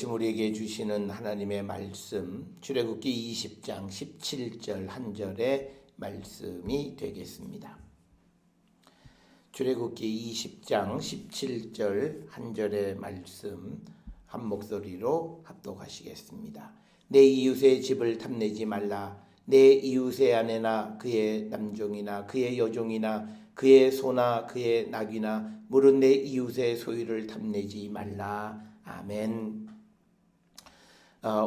아침 우리에게 주시는 하나님의 말씀, 출애굽기 20장 17절 한 절의 말씀이 되겠습니다. 출애굽기 20장 17절 한 절의 말씀 한 목소리로 합독하시겠습니다. 내 이웃의 집을 탐내지 말라. 내 이웃의 아내나 그의 남종이나 그의 여종이나 그의 소나 그의 낙이나 물은 내 이웃의 소유를 탐내지 말라. 아멘.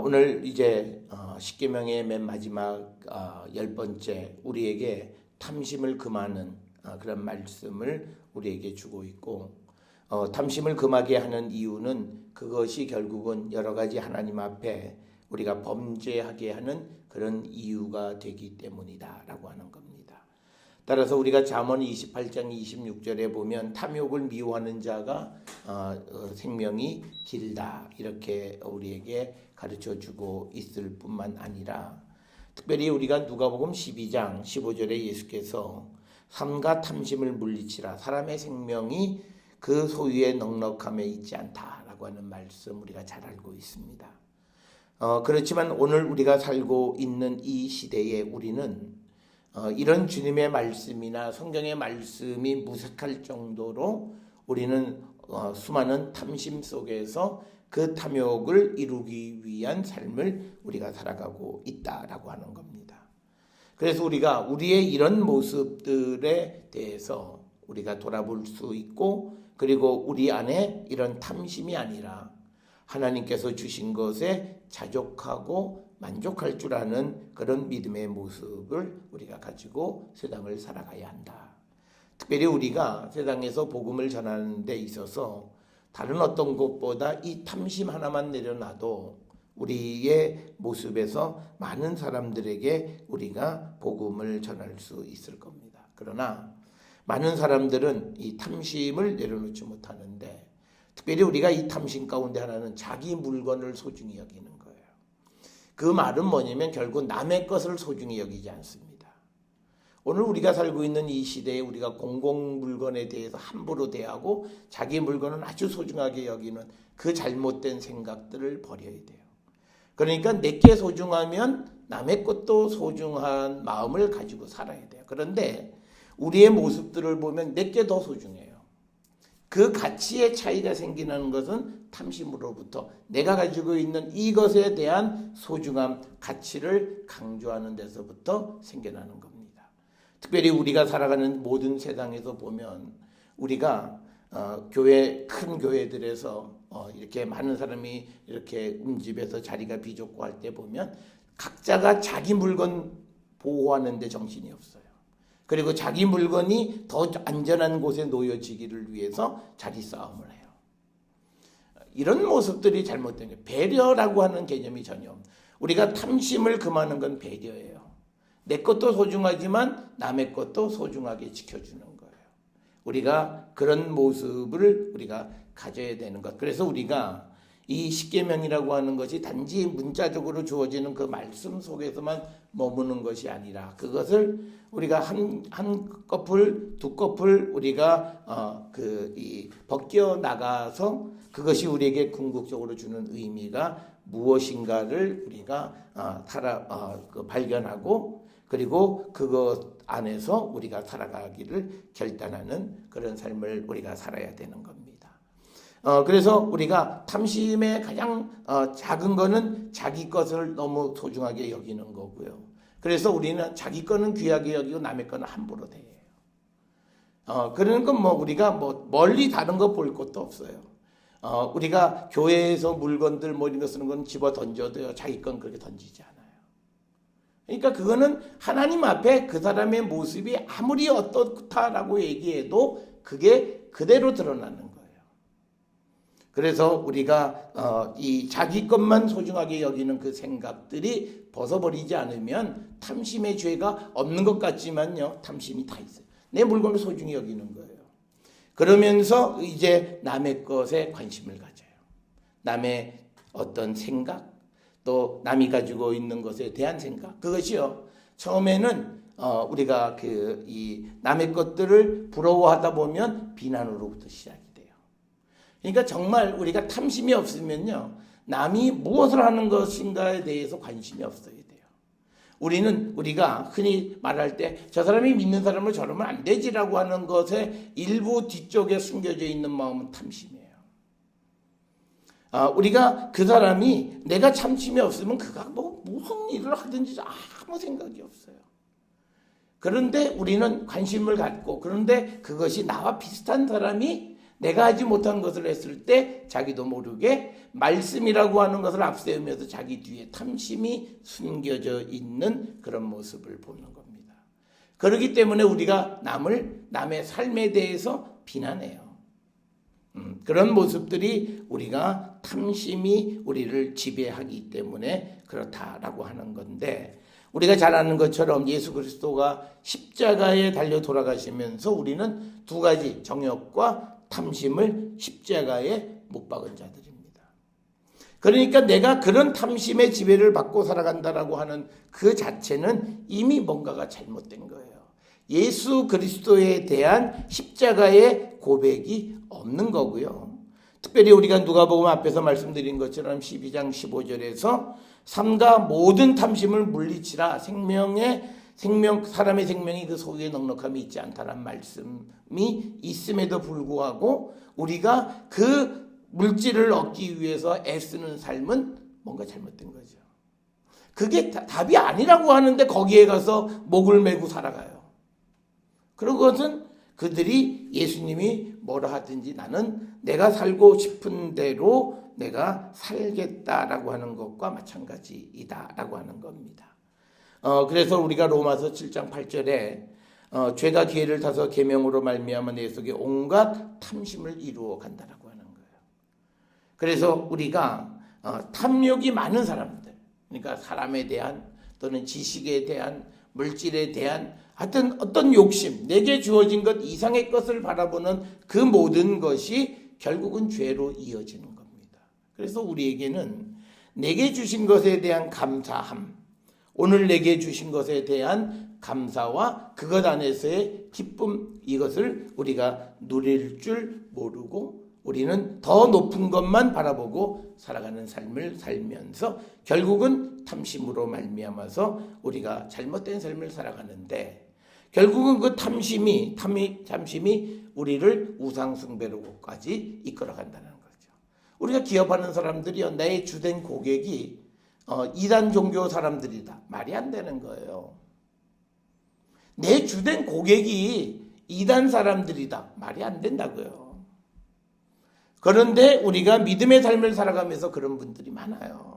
오늘 이제 십계명의 맨 마지막 10번째 우리에게 탐심을 금하는 그런 말씀을 우리에게 주고 있고, 탐심을 금하게 하는 이유는 그것이 결국은 여러 가지 하나님 앞에 우리가 범죄하게 하는 그런 이유가 되기 때문이다라고 하는 겁니다. 따라서 우리가 잠언 28장 26절에 보면 탐욕을 미워하는 자가 생명이 길다 이렇게 우리에게 가르쳐주고 있을 뿐만 아니라, 특별히 우리가 누가복음 12장 15절에 예수께서 삼가 탐심을 물리치라, 사람의 생명이 그 소유의 넉넉함에 있지 않다라고 하는 말씀 우리가 잘 알고 있습니다. 그렇지만 오늘 우리가 살고 있는 이 시대에 우리는 이런 주님의 말씀이나 성경의 말씀이 무색할 정도로 우리는 수많은 탐심 속에서 그 탐욕을 이루기 위한 삶을 우리가 살아가고 있다라고 하는 겁니다. 그래서 우리가 우리의 이런 모습들에 대해서 우리가 돌아볼 수 있고, 그리고 우리 안에 이런 탐심이 아니라 하나님께서 주신 것에 자족하고 만족할 줄 아는 그런 믿음의 모습을 우리가 가지고 세상을 살아가야 한다. 특별히 우리가 세상에서 복음을 전하는 데 있어서 다른 어떤 것보다 이 탐심 하나만 내려놔도 우리의 모습에서 많은 사람들에게 우리가 복음을 전할 수 있을 겁니다. 그러나 많은 사람들은 이 탐심을 내려놓지 못하는데, 특별히 우리가 이 탐심 가운데 하나는 자기 물건을 소중히 여기는 거예요. 그 말은 뭐냐면 결국 남의 것을 소중히 여기지 않습니다. 오늘 우리가 살고 있는 이 시대에 우리가 공공 물건에 대해서 함부로 대하고 자기 물건은 아주 소중하게 여기는 그 잘못된 생각들을 버려야 돼요. 그러니까 내게 소중하면 남의 것도 소중한 마음을 가지고 살아야 돼요. 그런데 우리의 모습들을 보면 내게 더 소중해요. 그 가치의 차이가 생기는 것은 탐심으로부터 내가 가지고 있는 이것에 대한 소중함, 가치를 강조하는 데서부터 생겨나는 겁니다. 특별히 우리가 살아가는 모든 세상에서 보면 우리가 큰 교회들에서 이렇게 많은 사람이 이렇게 음집에서 자리가 비좁고 할 때 보면 각자가 자기 물건 보호하는 데 정신이 없어요. 그리고 자기 물건이 더 안전한 곳에 놓여지기를 위해서 자리 싸움을 해요. 이런 모습들이 잘못된 거예요. 배려라고 하는 개념이 전혀 없는, 우리가 탐심을 금하는 건 배려예요. 내 것도 소중하지만 남의 것도 소중하게 지켜주는 거예요. 우리가 그런 모습을 우리가 가져야 되는 것. 그래서 우리가 이 십계명이라고 하는 것이 단지 문자적으로 주어지는 그 말씀 속에서만 머무는 것이 아니라, 그것을 우리가 한 커플, 두 커플 우리가 벗겨 나가서 그것이 우리에게 궁극적으로 주는 의미가 무엇인가를 우리가 발견하고, 그리고 그것 안에서 우리가 살아가기를 결단하는 그런 삶을 우리가 살아야 되는 겁니다. 그래서 우리가 탐심의 가장 작은 거는 자기 것을 너무 소중하게 여기는 거고요. 그래서 우리는 자기 거는 귀하게 여기고 남의 거는 함부로 대해요. 그러는 건 우리가 멀리 다른 거 볼 것도 없어요. 우리가 교회에서 물건들 이런 거 쓰는 건 집어 던져도요, 자기 건 그렇게 던지지 않아요. 그러니까 그거는 하나님 앞에 그 사람의 모습이 아무리 어떻다라고 얘기해도 그게 그대로 드러나는 거예요. 그래서 우리가 이 자기 것만 소중하게 여기는 그 생각들이 벗어버리지 않으면 탐심의 죄가 없는 것 같지만요, 탐심이 다 있어요. 내 물건을 소중히 여기는 거예요. 그러면서 이제 남의 것에 관심을 가져요. 남의 어떤 생각, 또 남이 가지고 있는 것에 대한 생각, 그것이요, 처음에는 우리가 이 남의 것들을 부러워하다 보면 비난으로부터 시작이 돼요. 그러니까 정말 우리가 탐심이 없으면요, 남이 무엇을 하는 것인가에 대해서 관심이 없어야 돼요. 우리가 흔히 말할 때 저 사람이 믿는 사람을 저러면 안 되지라고 하는 것에 일부 뒤쪽에 숨겨져 있는 마음은 탐심이에요. 우리가 그 사람이 내가 참심이 없으면 그가 무슨 일을 하든지 아무 생각이 없어요. 그런데 우리는 관심을 갖고, 그런데 그것이 나와 비슷한 사람이 내가 하지 못한 것을 했을 때 자기도 모르게 말씀이라고 하는 것을 앞세우면서 자기 뒤에 탐심이 숨겨져 있는 그런 모습을 보는 겁니다. 그렇기 때문에 우리가 남의 삶에 대해서 비난해요. 그런 모습들이 우리가 탐심이 우리를 지배하기 때문에 그렇다라고 하는 건데, 우리가 잘 아는 것처럼 예수 그리스도가 십자가에 달려 돌아가시면서 우리는 두 가지 정욕과 탐심을 십자가에 못 박은 자들입니다. 그러니까 내가 그런 탐심의 지배를 받고 살아간다라고 하는 그 자체는 이미 뭔가가 잘못된 거예요. 예수 그리스도에 대한 십자가의 고백이 없는 거고요. 특별히 우리가 누가복음 앞에서 말씀드린 것처럼 12장 15절에서 삼가 모든 탐심을 물리치라, 사람의 생명이 그 소유에 넉넉함이 있지 않다는 말씀이 있음에도 불구하고 우리가 그 물질을 얻기 위해서 애쓰는 삶은 뭔가 잘못된 거죠. 그게 답이 아니라고 하는데 거기에 가서 목을 메고 살아가요. 그런 것은 그들이 예수님이 뭐라 하든지 나는 내가 살고 싶은 대로 내가 살겠다라고 하는 것과 마찬가지이다라고 하는 겁니다. 그래서 우리가 로마서 7장 8절에 죄가 기회를 타서 계명으로 말미암아 내 속에 온갖 탐심을 이루어 간다라고 하는 거예요. 그래서 우리가 탐욕이 많은 사람들, 그러니까 사람에 대한 또는 지식에 대한 물질에 대한 하여튼 어떤 욕심, 내게 주어진 것 이상의 것을 바라보는 그 모든 것이 결국은 죄로 이어지는 겁니다. 그래서 우리에게는 내게 주신 것에 대한 감사함, 오늘 내게 주신 것에 대한 감사와 그것 안에서의 기쁨, 이것을 우리가 누릴 줄 모르고 우리는 더 높은 것만 바라보고 살아가는 삶을 살면서 결국은 탐심으로 말미암아서 우리가 잘못된 삶을 살아가는데, 결국은 그 탐심이 우리를 우상숭배로까지 이끌어간다는 거죠. 우리가 기업하는 사람들이요, 내 주된 고객이 이단 종교 사람들이다. 말이 안 되는 거예요. 내 주된 고객이 이단 사람들이다. 말이 안 된다고요. 그런데 우리가 믿음의 삶을 살아가면서 그런 분들이 많아요.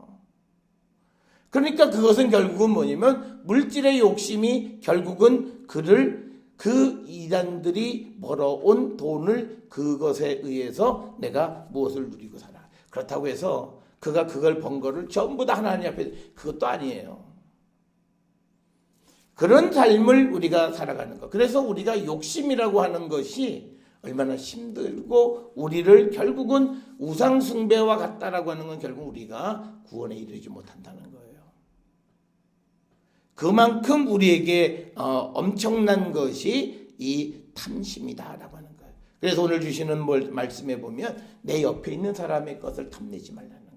그러니까 그것은 결국은 뭐냐면 물질의 욕심이 결국은 그 이단들이 벌어온 돈을 그것에 의해서 내가 무엇을 누리고 살아. 그렇다고 해서 그가 그걸 번 거를 전부 다 하나님 앞에, 그것도 아니에요. 그런 삶을 우리가 살아가는 것. 그래서 우리가 욕심이라고 하는 것이 얼마나 힘들고 우리를 결국은 우상숭배와 같다라고 하는 건 결국 우리가 구원에 이르지 못한다는 거예요. 그만큼 우리에게 엄청난 것이 이 탐심이다라고 하는 거예요. 그래서 오늘 주시는 말씀에 보면 내 옆에 있는 사람의 것을 탐내지 말라는 거예요.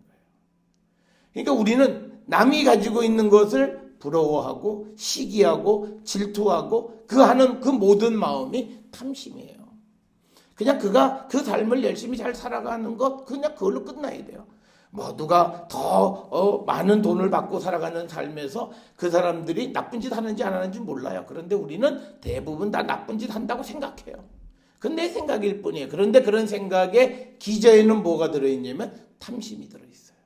그러니까 우리는 남이 가지고 있는 것을 부러워하고 시기하고 질투하고 하는 그 모든 마음이 탐심이에요. 그냥 그가 그 삶을 열심히 잘 살아가는 것, 그냥 그걸로 끝나야 돼요. 누가 더 많은 돈을 받고 살아가는 삶에서 그 사람들이 나쁜 짓 하는지 안 하는지 몰라요. 그런데 우리는 대부분 다 나쁜 짓 한다고 생각해요. 그건 내 생각일 뿐이에요. 그런데 그런 생각에 기저에는 뭐가 들어있냐면 탐심이 들어있어요.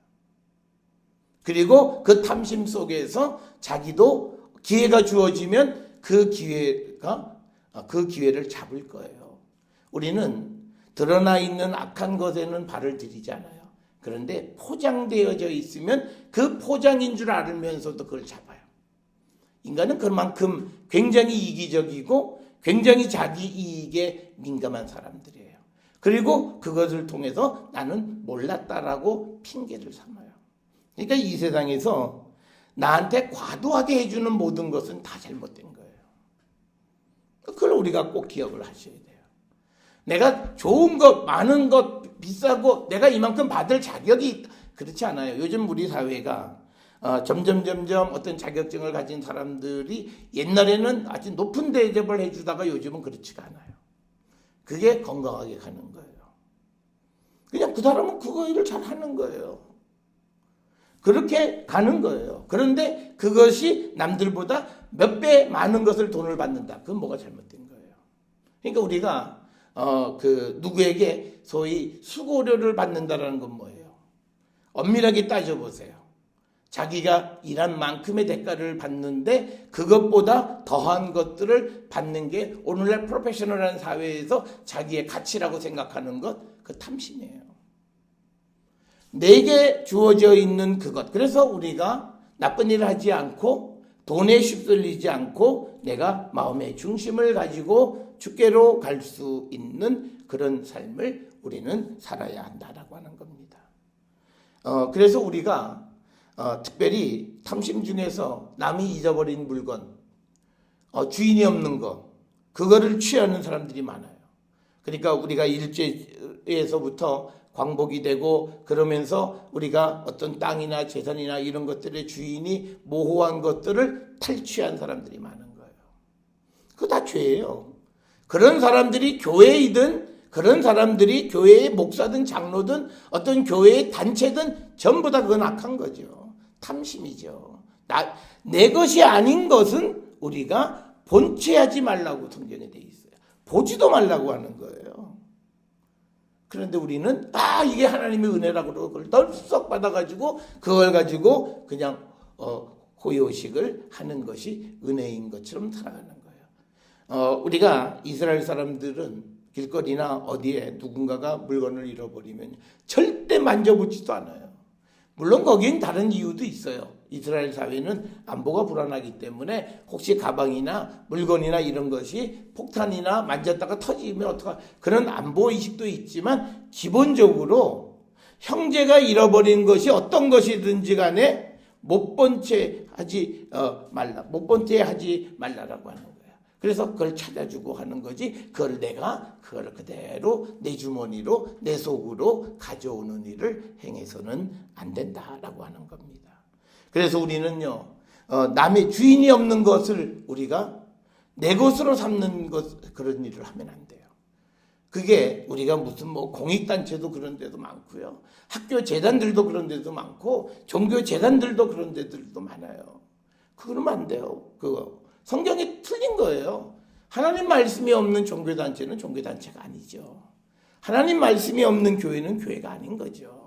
그리고 그 탐심 속에서 자기도 기회가 주어지면 그 기회를 잡을 거예요. 우리는 드러나 있는 악한 것에는 발을 들이지 않아요. 그런데 포장되어져 있으면 그 포장인 줄 알면서도 그걸 잡아요. 인간은 그만큼 굉장히 이기적이고 굉장히 자기 이익에 민감한 사람들이에요. 그리고 그것을 통해서 나는 몰랐다라고 핑계를 삼아요. 그러니까 이 세상에서 나한테 과도하게 해주는 모든 것은 다 잘못된 거예요. 그걸 우리가 꼭 기억을 하셔야 돼요. 내가 좋은 것, 많은 것, 비싸고 내가 이만큼 받을 자격이 그렇지 않아요. 요즘 우리 사회가 점점 어떤 자격증을 가진 사람들이 옛날에는 아주 높은 대접을 해주다가 요즘은 그렇지가 않아요. 그게 건강하게 가는 거예요. 그냥 그 사람은 그거 일을 잘 하는 거예요. 그렇게 가는 거예요. 그런데 그것이 남들보다 몇 배 많은 것을 돈을 받는다. 그건 뭐가 잘못된 거예요. 그러니까 우리가 누구에게 소위 수고료를 받는다라는 건 뭐예요? 엄밀하게 따져보세요. 자기가 일한 만큼의 대가를 받는데 그것보다 더한 것들을 받는 게 오늘날 프로페셔널한 사회에서 자기의 가치라고 생각하는 것, 그 탐심이에요. 내게 주어져 있는 그것. 그래서 우리가 나쁜 일을 하지 않고 돈에 휩쓸리지 않고 내가 마음의 중심을 가지고 주께로 갈 수 있는 그런 삶을 우리는 살아야 한다라고 하는 겁니다. 그래서 우리가 특별히 탐심 중에서 남이 잊어버린 물건, 주인이 없는 거, 그거를 취하는 사람들이 많아요. 그러니까 우리가 일제에서부터 광복이 되고 그러면서 우리가 어떤 땅이나 재산이나 이런 것들의 주인이 모호한 것들을 탈취한 사람들이 많은 거예요. 그거 다 죄예요. 그런 사람들이 교회이든 그런 사람들이 교회의 목사든 장로든 어떤 교회의 단체든 전부 다 그건 악한 거죠. 탐심이죠. 내 것이 아닌 것은 우리가 본체하지 말라고 성경에 돼 있어요. 보지도 말라고 하는 거예요. 그런데 우리는 이게 하나님의 은혜라고 그러고 그걸 덜썩 받아가지고 그걸 가지고 그냥 호요식을 하는 것이 은혜인 것처럼 살아가는 거예요. 우리가 이스라엘 사람들은 길거리나 어디에 누군가가 물건을 잃어버리면 절대 만져보지도 않아요. 물론 거긴 다른 이유도 있어요. 이스라엘 사회는 안보가 불안하기 때문에 혹시 가방이나 물건이나 이런 것이 폭탄이나 만졌다가 터지면 어떡하, 그런 안보의식도 있지만 기본적으로 형제가 잃어버린 것이 어떤 것이든지 간에 못 본 채 하지 말라라고 하는 거예요. 그래서 그걸 찾아주고 하는 거지 그걸 그대로 내 주머니로 내 속으로 가져오는 일을 행해서는 안 된다라고 하는 겁니다. 그래서 우리는요 남의 주인이 없는 것을 우리가 내 것으로 삼는 그런 일을 하면 안 돼요. 그게 우리가 무슨 공익단체도 그런 데도 많고요. 학교 재단들도 그런 데도 많고 종교 재단들도 그런 데들도 많아요. 그러면 안 돼요. 그거 성경이 틀린 거예요. 하나님 말씀이 없는 종교단체는 종교단체가 아니죠. 하나님 말씀이 없는 교회는 교회가 아닌 거죠.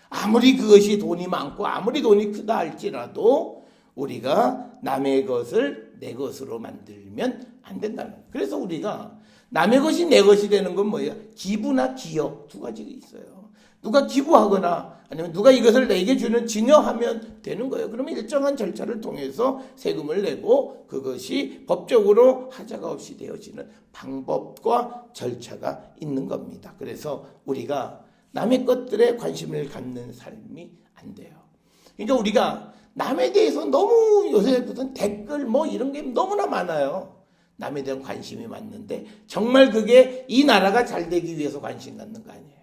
아무리 그것이 돈이 많고 아무리 돈이 크다 할지라도 우리가 남의 것을 내 것으로 만들면 안 된다는 거예요. 그래서 우리가 남의 것이 내 것이 되는 건 뭐예요? 기부나 기여 두 가지가 있어요. 누가 기부하거나 아니면 누가 이것을 내게 주는 증여하면 되는 거예요. 그러면 일정한 절차를 통해서 세금을 내고 그것이 법적으로 하자가 없이 되어지는 방법과 절차가 있는 겁니다. 그래서 우리가 남의 것들에 관심을 갖는 삶이 안 돼요. 그러니까 우리가 남에 대해서 너무 요새 무슨 댓글 이런 게 너무나 많아요. 남에 대한 관심이 많는데 정말 그게 이 나라가 잘 되기 위해서 관심 갖는 거 아니에요.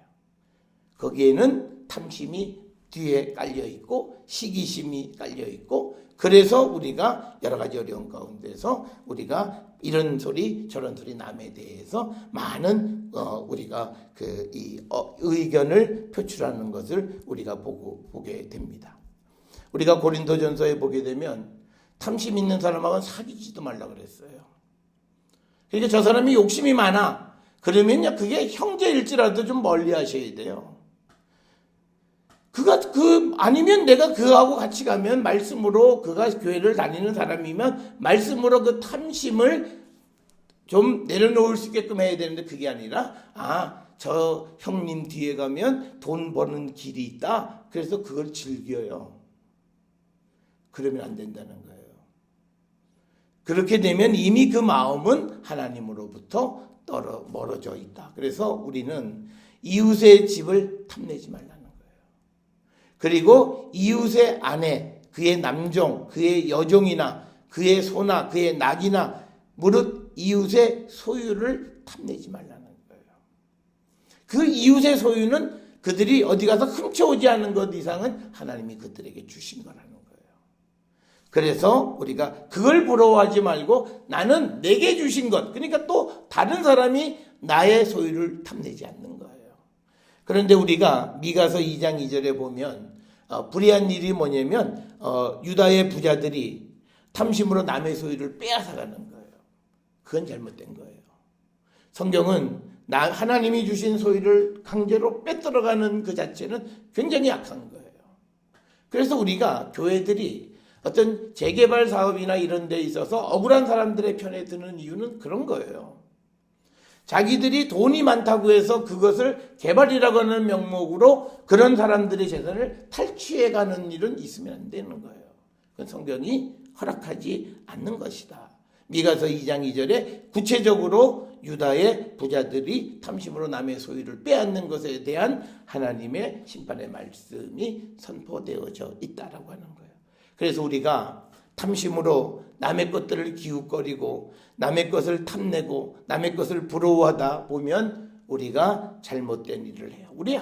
거기에는 탐심이 뒤에 깔려있고 시기심이 깔려있고 그래서 우리가 여러 가지 어려운 가운데서 우리가 이런 소리 저런 소리 남에 대해서 많은 우리가 의견을 표출하는 것을 우리가 보게 됩니다. 우리가 고린도전서에 보게 되면 탐심 있는 사람하고는 사귀지도 말라 그랬어요. 그러니까 저 사람이 욕심이 많아. 그러면요, 그게 형제일지라도 좀 멀리 하셔야 돼요. 아니면 내가 그하고 같이 가면 말씀으로 그가 교회를 다니는 사람이면 말씀으로 그 탐심을 좀 내려놓을 수 있게끔 해야 되는데 그게 아니라 저 형님 뒤에 가면 돈 버는 길이 있다. 그래서 그걸 즐겨요. 그러면 안 된다는 거예요. 그렇게 되면 이미 그 마음은 하나님으로부터 멀어져 있다. 그래서 우리는 이웃의 집을 탐내지 말라는 거예요. 그리고 이웃의 아내, 그의 남종, 그의 여종이나 그의 소나 그의 낙이나 무릇 이웃의 소유를 탐내지 말라는 거예요. 그 이웃의 소유는 그들이 어디 가서 훔쳐오지 않는 것 이상은 하나님이 그들에게 주신 거라는 거예요. 그래서 우리가 그걸 부러워하지 말고 나는 내게 주신 것, 그러니까 또 다른 사람이 나의 소유를 탐내지 않는 거예요. 그런데 우리가 미가서 2장 2절에 보면 불의한 일이 뭐냐면 유다의 부자들이 탐심으로 남의 소유를 빼앗아가는 거예요. 그건 잘못된 거예요. 성경은 하나님이 주신 소유를 강제로 빼들어가는 그 자체는 굉장히 악한 거예요. 그래서 우리가 교회들이 어떤 재개발 사업이나 이런 데 있어서 억울한 사람들의 편에 드는 이유는 그런 거예요. 자기들이 돈이 많다고 해서 그것을 개발이라고 하는 명목으로 그런 사람들의 재산을 탈취해가는 일은 있으면 안 되는 거예요. 그건 성경이 허락하지 않는 것이다. 미가서 2장 2절에 구체적으로 유다의 부자들이 탐심으로 남의 소유를 빼앗는 것에 대한 하나님의 심판의 말씀이 선포되어져 있다라고 하는 거예요. 그래서 우리가 탐심으로 남의 것들을 기웃거리고 남의 것을 탐내고 남의 것을 부러워하다 보면 우리가 잘못된 일을 해요. 우리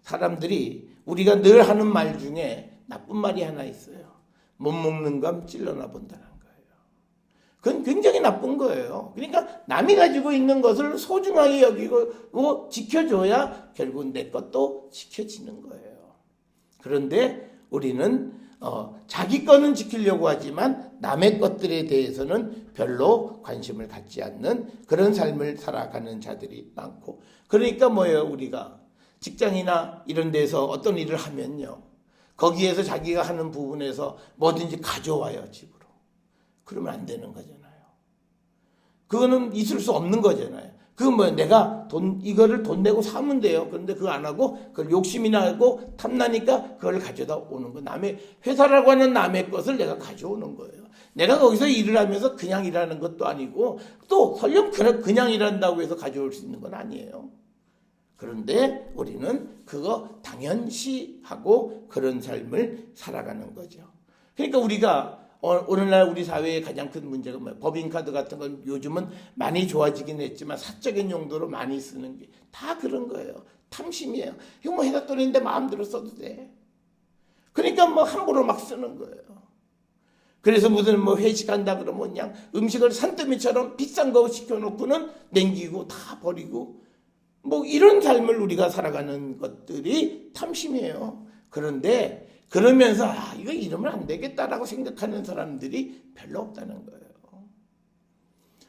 사람들이 우리가 늘 하는 말 중에 나쁜 말이 하나 있어요. 못 먹는 감 찔러나 본다는 거예요. 그건 굉장히 나쁜 거예요. 그러니까 남이 가지고 있는 것을 소중하게 여기고 지켜줘야 결국 내 것도 지켜지는 거예요. 그런데 우리는 자기 거는 지키려고 하지만 남의 것들에 대해서는 별로 관심을 갖지 않는 그런 삶을 살아가는 자들이 많고, 그러니까 뭐예요? 우리가 직장이나 이런 데서 어떤 일을 하면요, 거기에서 자기가 하는 부분에서 뭐든지 가져와요, 집으로. 그러면 안 되는 거잖아요. 그거는 있을 수 없는 거잖아요. 그건 뭐예요? 내가 이거를 돈 내고 사면 돼요. 그런데 그거 안 하고 그걸 욕심이 나고 탐나니까 그걸 가져다 오는 거. 남의 회사라고 하는 남의 것을 내가 가져오는 거예요. 내가 거기서 일을 하면서 그냥 일하는 것도 아니고 또 설령 그냥 일한다고 해서 가져올 수 있는 건 아니에요. 그런데 우리는 그거 당연시하고 그런 삶을 살아가는 거죠. 그러니까 우리가 오늘날 우리 사회의 가장 큰 문제가 뭐예요? 법인카드 같은 건 요즘은 많이 좋아지긴 했지만 사적인 용도로 많이 쓰는 게 다 그런 거예요. 탐심이에요. 이거 뭐 회사 돈인데 마음대로 써도 돼. 그러니까 뭐 함부로 막 쓰는 거예요. 그래서 무슨 뭐 회식한다 그러면 그냥 음식을 산더미처럼 비싼 거 시켜놓고는 냉기고 다 버리고 뭐 이런 삶을 우리가 살아가는 것들이 탐심이에요. 그런데 그러면서 이거 이러면 안 되겠다라고 생각하는 사람들이 별로 없다는 거예요.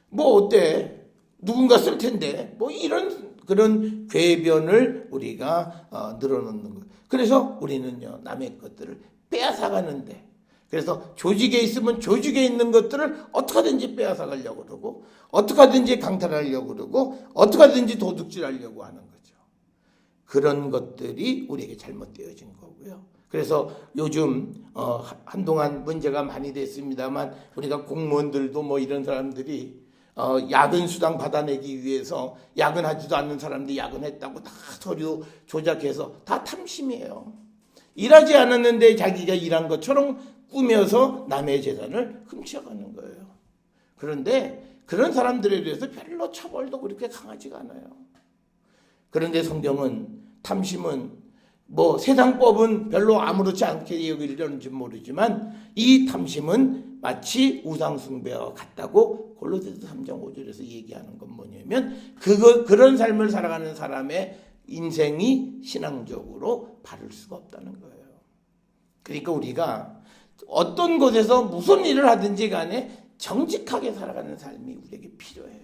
뭐 어때? 누군가 쓸 텐데 뭐 이런 그런 궤변을 우리가 늘어놓는 거예요. 그래서 우리는요, 남의 것들을 빼앗아가는데, 그래서 조직에 있으면 조직에 있는 것들을 어떻게든지 빼앗아가려고 그러고 어떻게든지 강탈하려고 그러고 어떻게든지 도둑질하려고 하는 거죠. 그런 것들이 우리에게 잘못되어진 거고요. 그래서 요즘 한동안 문제가 많이 됐습니다만 우리가 공무원들도 뭐 이런 사람들이 야근 수당 받아내기 위해서 야근하지도 않는 사람들이 야근했다고 다 서류 조작해서 다 탐심이에요. 일하지 않았는데 자기가 일한 것처럼 꾸며서 남의 재산을 훔쳐가는 거예요. 그런데 그런 사람들에 대해서 별로 처벌도 그렇게 강하지가 않아요. 그런데 성경은 탐심은 뭐 세상법은 별로 아무렇지 않게 여기려는지 모르지만 이 탐심은 마치 우상숭배와 같다고 골로새서 3장 5절에서 얘기하는 건 뭐냐면 그런 삶을 살아가는 사람의 인생이 신앙적으로 바를 수가 없다는 거예요. 그러니까 우리가 어떤 곳에서 무슨 일을 하든지 간에 정직하게 살아가는 삶이 우리에게 필요해요.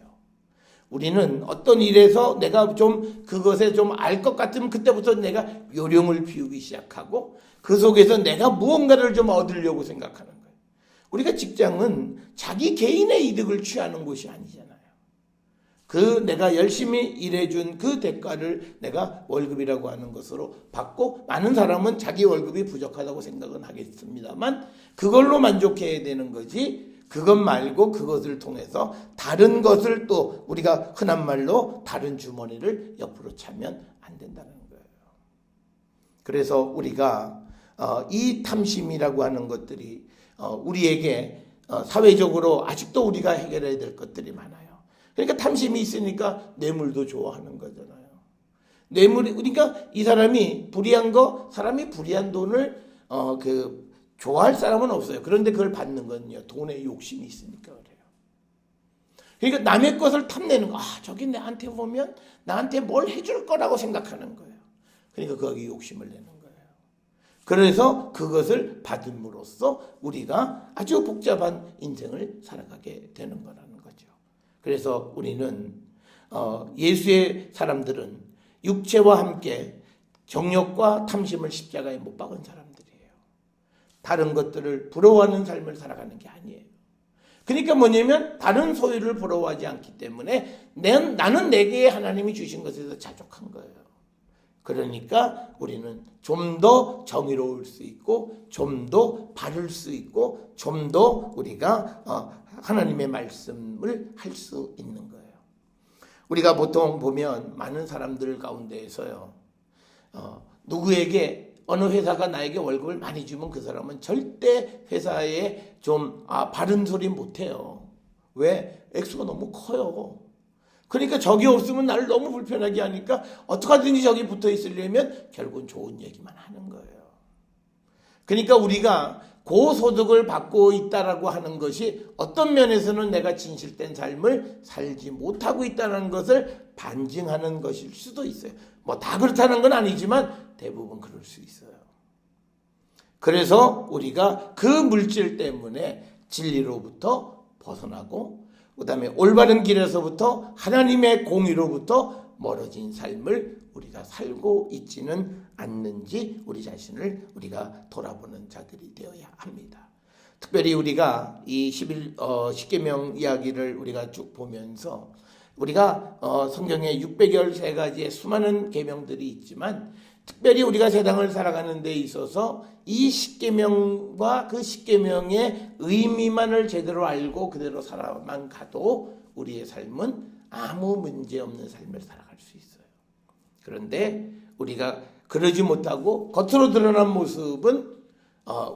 우리는 어떤 일에서 내가 좀 그것에 좀 알 것 같으면 그때부터 내가 요령을 피우기 시작하고 그 속에서 내가 무언가를 좀 얻으려고 생각하는 거예요. 우리가 직장은 자기 개인의 이득을 취하는 곳이 아니잖아요. 그 내가 열심히 일해준 그 대가를 내가 월급이라고 하는 것으로 받고, 많은 사람은 자기 월급이 부족하다고 생각은 하겠습니다만 그걸로 만족해야 되는 거지, 그것 말고 그것을 통해서 다른 것을 또 우리가 흔한 말로 다른 주머니를 옆으로 차면 안 된다는 거예요. 그래서 우리가 이 탐심이라고 하는 것들이 우리에게 사회적으로 아직도 우리가 해결해야 될 것들이 많아요. 그러니까 탐심이 있으니까 뇌물도 좋아하는 거잖아요. 뇌물이, 그러니까 이 사람이 불의한 거, 사람이 불의한 돈을 좋아할 사람은 없어요. 그런데 그걸 받는 건요, 돈에 욕심이 있으니까 그래요. 그러니까 남의 것을 탐내는 거, 저기 나한테 보면 나한테 뭘 해줄 거라고 생각하는 거예요. 그러니까 거기 욕심을 내는 거예요. 그래서 그것을 받음으로써 우리가 아주 복잡한 인생을 살아가게 되는 거라는 거죠. 그래서 우리는 예수의 사람들은 육체와 함께 정욕과 탐심을 십자가에 못 박은 사람들이에요. 다른 것들을 부러워하는 삶을 살아가는 게 아니에요. 그러니까 뭐냐면 다른 소유를 부러워하지 않기 때문에 나는 내게 하나님이 주신 것에서 자족한 거예요. 그러니까 우리는 좀 더 정의로울 수 있고 좀 더 바를 수 있고 좀 더 우리가 하나님의 말씀을 할 수 있는 거예요. 우리가 보통 보면 많은 사람들 가운데에서요, 누구에게 어느 회사가 나에게 월급을 많이 주면 그 사람은 절대 회사에 좀 바른 소리 못해요. 왜? 액수가 너무 커요. 그러니까 적이 없으면 나를 너무 불편하게 하니까 어떡하든지 적이 붙어 있으려면 결국은 좋은 얘기만 하는 거예요. 그러니까 우리가 고소득을 받고 있다라고 하는 것이 어떤 면에서는 내가 진실된 삶을 살지 못하고 있다는 것을 반증하는 것일 수도 있어요. 뭐 다 그렇다는 건 아니지만 대부분 그럴 수 있어요. 그래서 우리가 그 물질 때문에 진리로부터 벗어나고 그 다음에 올바른 길에서부터 하나님의 공의로부터 멀어진 삶을 우리가 살고 있지는 않는지 우리 자신을 우리가 돌아보는 자들이 되어야 합니다. 특별히 우리가 이 10계명 이야기를 우리가 쭉 보면서 우리가 성경에 613가지의 수많은 계명들이 있지만 특별히 우리가 세상을 살아가는 데 있어서 이 10계명과 그 10계명의 의미만을 제대로 알고 그대로 살아만 가도 우리의 삶은 아무 문제 없는 삶을 살아갈 수 있어요. 그런데 우리가 그러지 못하고 겉으로 드러난 모습은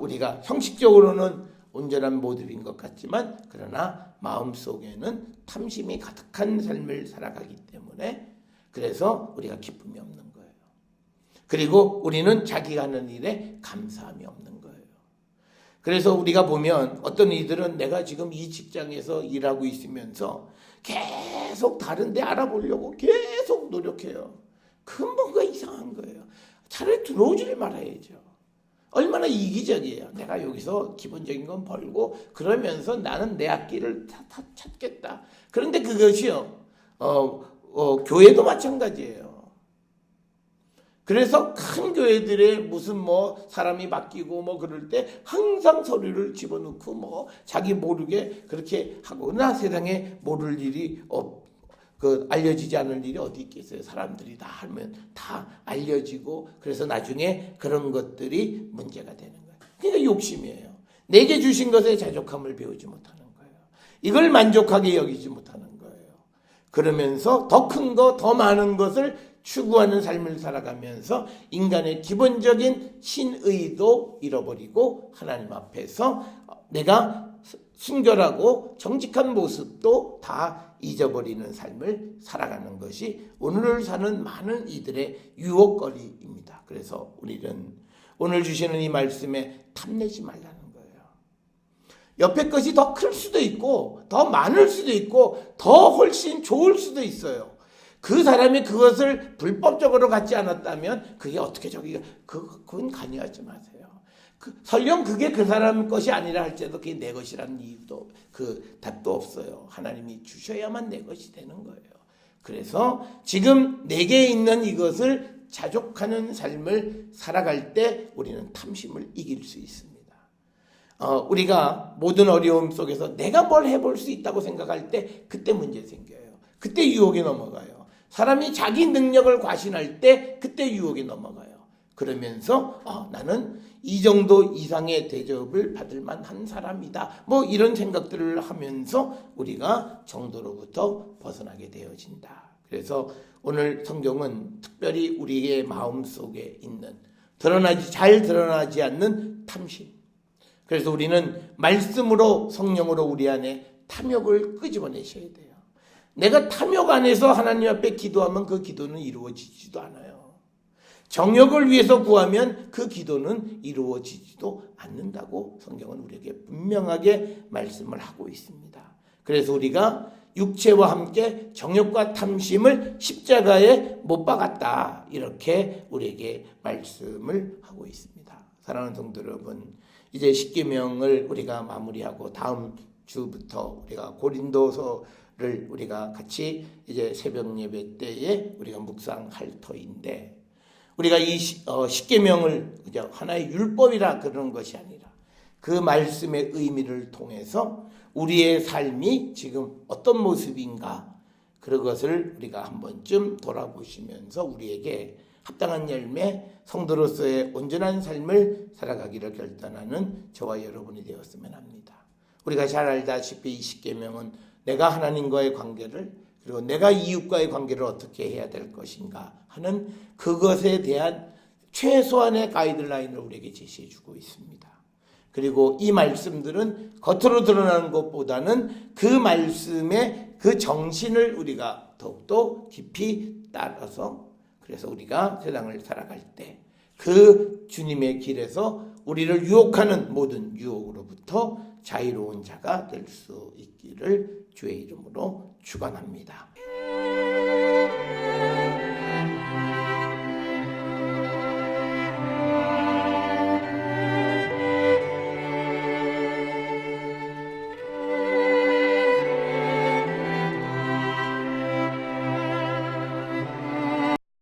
우리가 형식적으로는 온전한 모습인 것 같지만 그러나 마음속에는 탐심이 가득한 삶을 살아가기 때문에 그래서 우리가 기쁨이 없는 거예요. 그리고 우리는 자기가 하는 일에 감사함이 없는 거예요. 그래서 우리가 보면 어떤 이들은 내가 지금 이 직장에서 일하고 있으면서 계속 다른 데 알아보려고 계속 노력해요. 그건 뭔가 이상한 거예요. 차라리 들어오지를 말아야죠. 얼마나 이기적이에요. 내가 여기서 기본적인 건 벌고 그러면서 나는 내 앞길을 다 찾겠다. 그런데 그것이요. 교회도 마찬가지예요. 그래서 큰 교회들의 무슨 사람이 바뀌고 그럴 때 항상 서류를 집어넣고 자기 모르게 그렇게 하고 그러나 세상에 모를 일이 알려지지 않을 일이 어디 있겠어요. 사람들이 다 하면 다 알려지고 그래서 나중에 그런 것들이 문제가 되는 거예요. 그러니까 욕심이에요. 내게 주신 것에 자족함을 배우지 못하는 거예요. 이걸 만족하게 여기지 못하는 거예요. 그러면서 더 큰 거, 더 많은 것을 추구하는 삶을 살아가면서 인간의 기본적인 신의도 잃어버리고 하나님 앞에서 내가 순결하고 정직한 모습도 다 잊어버리는 삶을 살아가는 것이 오늘을 사는 많은 이들의 유혹거리입니다. 그래서 우리는 오늘 주시는 이 말씀에 탐내지 말라는 거예요. 옆에 것이 더 클 수도 있고 더 많을 수도 있고 더 훨씬 좋을 수도 있어요. 그 사람이 그것을 불법적으로 갖지 않았다면 그게 어떻게 그건 관여하지 마세요. 설령 그게 그 사람 것이 아니라 할지라도 그게 내 것이라는 이유도 답도 없어요. 하나님이 주셔야만 내 것이 되는 거예요. 그래서 지금 내게 있는 이것을 자족하는 삶을 살아갈 때 우리는 탐심을 이길 수 있습니다. 우리가 모든 어려움 속에서 내가 뭘 해볼 수 있다고 생각할 때 그때 문제 생겨요. 그때 유혹에 넘어가요. 사람이 자기 능력을 과신할 때 그때 유혹에 넘어가요. 그러면서 나는 이 정도 이상의 대접을 받을 만한 사람이다. 이런 생각들을 하면서 우리가 정도로부터 벗어나게 되어진다. 그래서 오늘 성경은 특별히 우리의 마음속에 있는 잘 드러나지 않는 탐심. 그래서 우리는 말씀으로 성령으로 우리 안에 탐욕을 끄집어내셔야 돼요. 내가 탐욕 안에서 하나님 앞에 기도하면 그 기도는 이루어지지도 않아요. 정욕을 위해서 구하면 그 기도는 이루어지지도 않는다고 성경은 우리에게 분명하게 말씀을 하고 있습니다. 그래서 우리가 육체와 함께 정욕과 탐심을 십자가에 못 박았다, 이렇게 우리에게 말씀을 하고 있습니다. 사랑하는 성도 여러분, 이제 십계명을 우리가 마무리하고 다음 주부터 우리가 고린도서를 우리가 같이 이제 새벽 예배 때에 우리가 묵상할 터인데, 우리가 이 십계명을 그냥 하나의 율법이라 그러는 것이 아니라 그 말씀의 의미를 통해서 우리의 삶이 지금 어떤 모습인가, 그것을 우리가 한 번쯤 돌아보시면서 우리에게 합당한 열매, 성도로서의 온전한 삶을 살아가기를 결단하는 저와 여러분이 되었으면 합니다. 우리가 잘 알다시피 이 십계명은 내가 하나님과의 관계를, 그리고 내가 이웃과의 관계를 어떻게 해야 될 것인가 하는 그것에 대한 최소한의 가이드라인을 우리에게 제시해 주고 있습니다. 그리고 이 말씀들은 겉으로 드러나는 것보다는 그 말씀의 그 정신을 우리가 더욱더 깊이 따라서, 그래서 우리가 세상을 살아갈 때 그 주님의 길에서 우리를 유혹하는 모든 유혹으로부터 자유로운 자가 될 수 있기를 주의 이름으로 축원합니다.